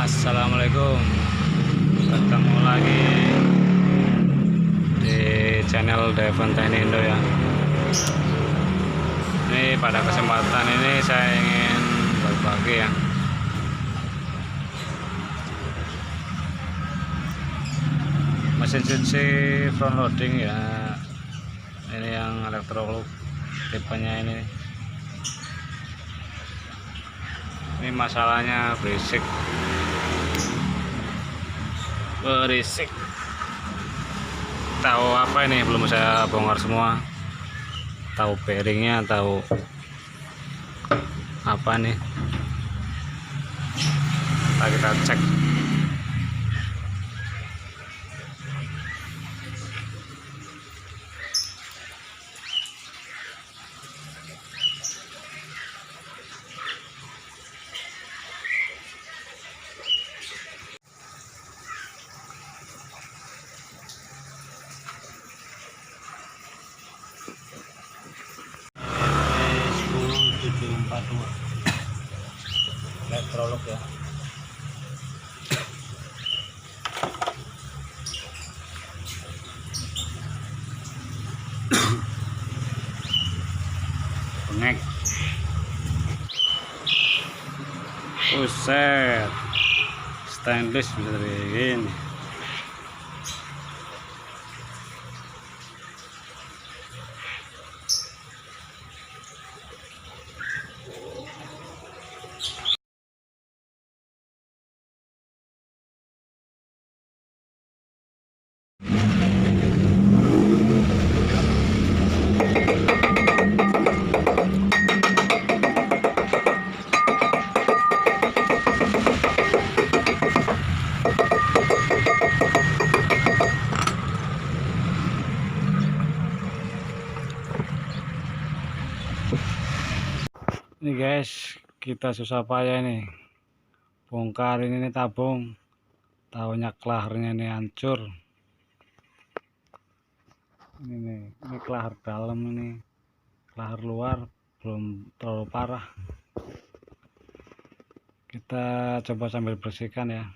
Assalamualaikum, ketemu lagi di channel Devon Teknik Indo ya. Ini pada kesempatan ini saya ingin berbagi ya. Mesin cuci front loading ya. Ini yang elektrolux tipenya ini. Ini masalahnya berisik. Tahu apa ini belum saya bongkar semua. Tahu bearingnya, tahu apa nih. Kita cek. Elektrolux ya. Connect. Buset, stainless bisa dari ini. Ini guys, kita susah payah nih bongkar ini tabung. Tahunya klahernya ini hancur. Ini klaher dalam, ini klaher luar belum terlalu parah. Kita coba sambil bersihkan ya.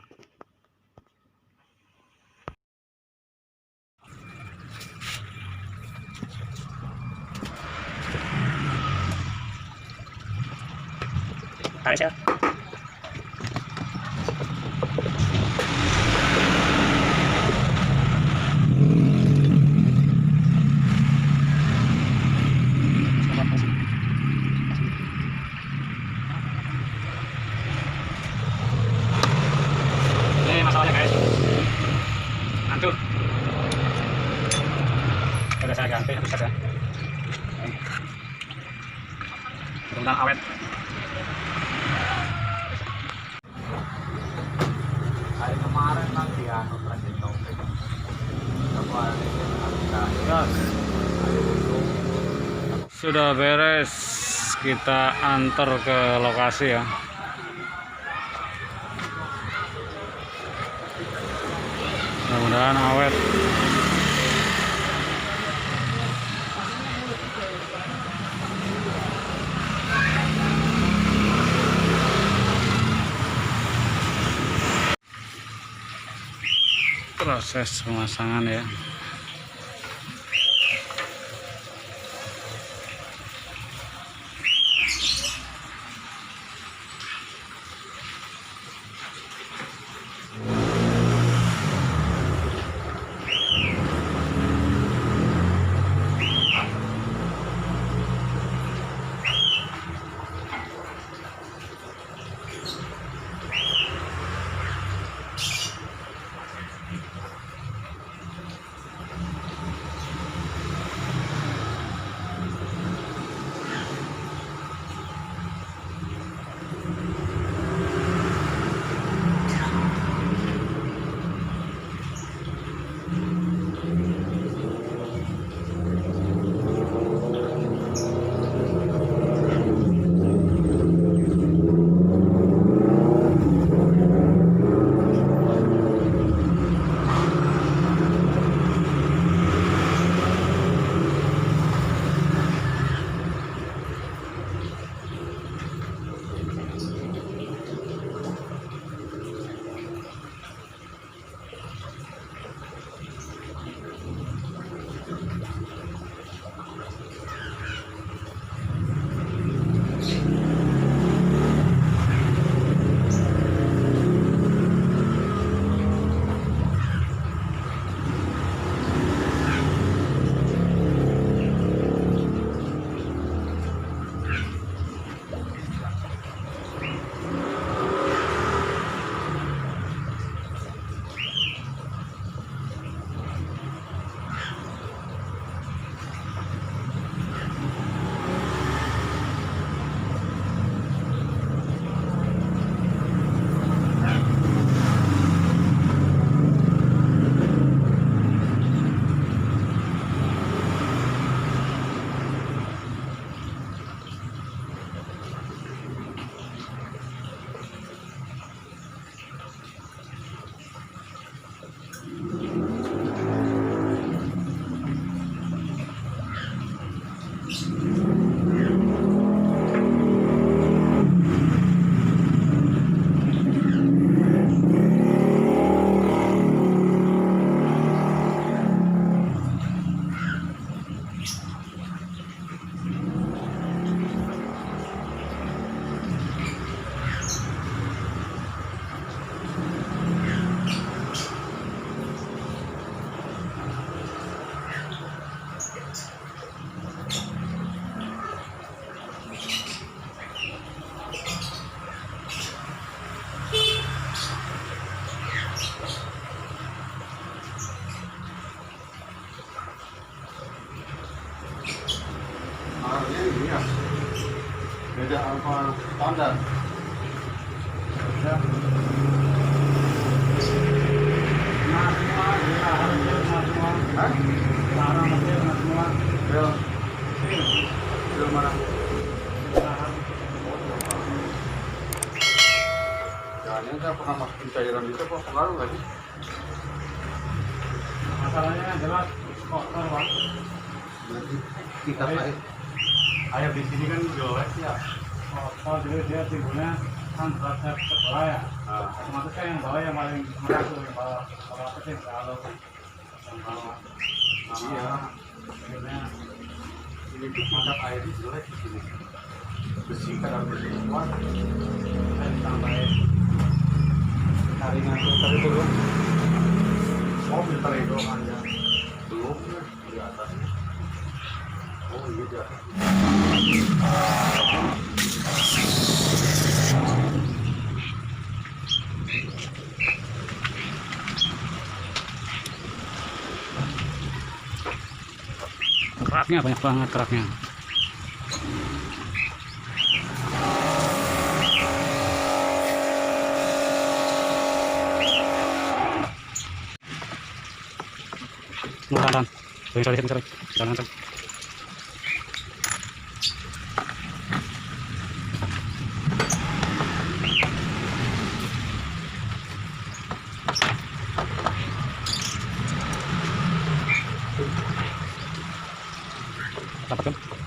Tarik ya. Ini masalahnya guys, hancur. Sudah saya ganti, rusak ya. Mudah-mudahan awet. Hari kemarin nanti ya operasi topik. Sudah beres, kita antar ke lokasi ya. Mudah-mudahan awet. Proses pemasangan ya. Ini ya beda apa standar beda mana jangan saya pernah masukin cairan itu kok pengaruh nggak sih masalahnya jelas kotor Pak. Kita pakai Air di sini kan jelek ya. Kotor jadi dia timbulnya kan beratnya sebelah ya. Otomatis kan yang bawah yang paling merasuk yang bawah kecil kalau yang bawah. iya Akhirnya ini tuh tingkat air di jelek di sini besi kadang besi kuat saya ditambahin taringan filter itu loh oh filter itu aja belum ya di atasnya oh iya di atas keraknya banyak banget keraknya. Nuran, sorry, jangan. Dapatkan.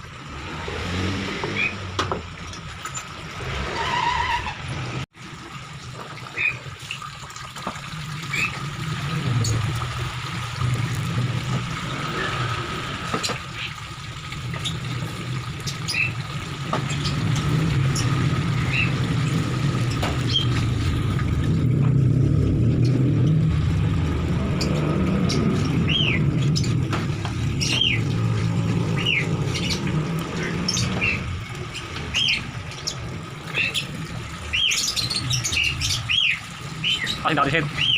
Paling dari sini.